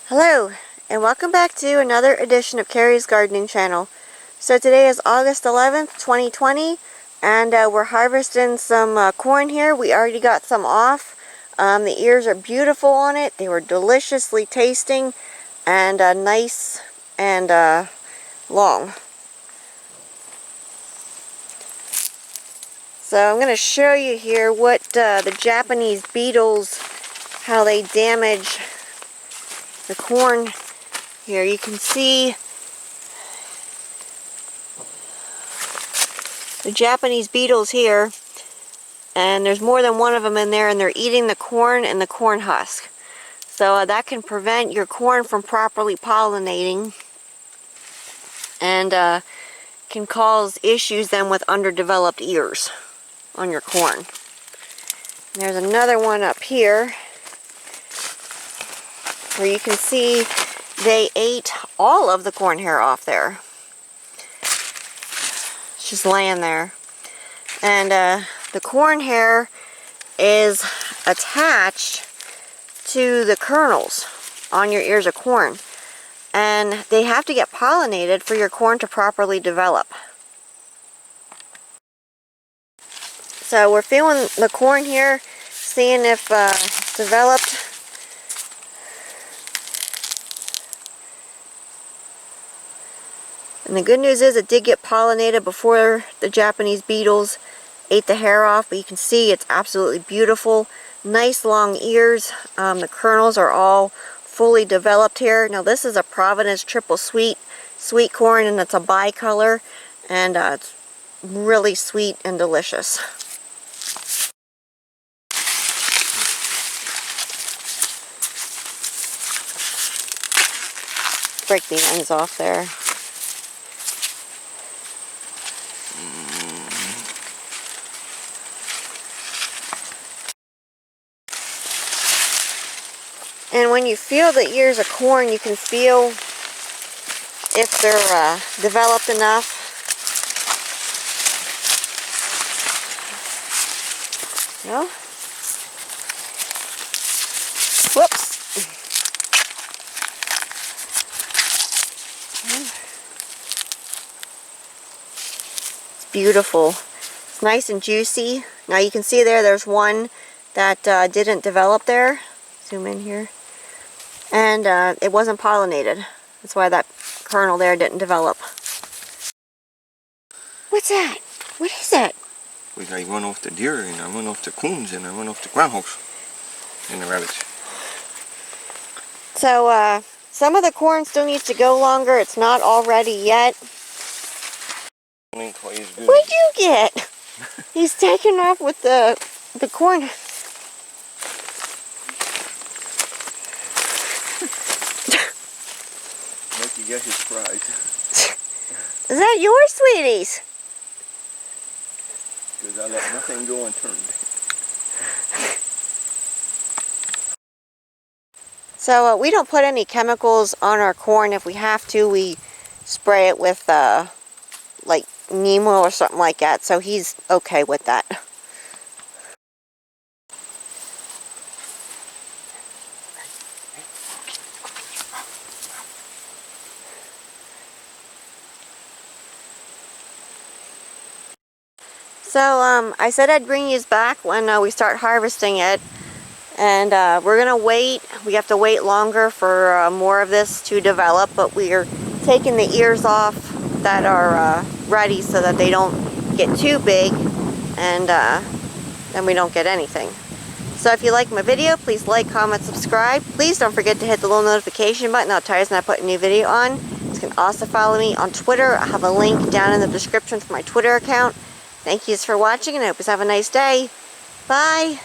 Hello, and welcome back to another edition of Carrie's Gardening Channel. So today is August 11th, 2020, and we're harvesting some corn here. We already got some off. The ears are beautiful on it. They were deliciously tasting and nice and long. So I'm going to show you here what the Japanese beetles, how they damage the corn. Here you can see the Japanese beetles here, and there's more than one of them in there, and they're eating the corn and the corn husk. So that can prevent your corn from properly pollinating and can cause issues then with underdeveloped ears on your corn. And there's another one up here where you can see they ate all of the corn hair off there. It's just laying there. And the corn hair is attached to the kernels on your ears of corn. And they have to get pollinated for your corn to properly develop. So we're feeling the corn here, seeing if it's developed. And the good news is it did get pollinated before the Japanese beetles ate the hair off, but you can see it's absolutely beautiful. Nice long ears. The kernels are all fully developed here. Now this is a Providence triple sweet corn, and it's a bicolor, and it's really sweet and delicious. Break the ends off there. And when you feel the ears of corn, you can feel if they're developed enough. No? Whoops. It's beautiful. It's nice and juicy. Now you can see there's one that didn't develop there. Zoom in here. And it wasn't pollinated. That's why that kernel there didn't develop. What's that? What is that? Well, I run off the deer, and I run off the coons, and I run off the groundhogs, and the rabbits. So some of the corn still needs to go longer. It's not all ready yet. Ain't quite as good. What'd you get? He's taking off with the corn. Mikey got his prize. Is that yours, sweeties? Because I let nothing go unturned. So we don't put any chemicals on our corn. If we have to, we spray it with like neem oil or something like that. So he's okay with that. So I said I'd bring you back when we start harvesting it, and we're gonna wait. We have to wait longer for more of this to develop, but we're taking the ears off that are ready so that they don't get too big, and then we don't get anything. So if you like my video, please like, comment, subscribe. Please don't forget to hit the little notification button. That'll tell you when I put a new video on. You can also follow me on Twitter. I have a link down in the description for my Twitter account. Thank you for watching, and I hope you have a nice day. Bye!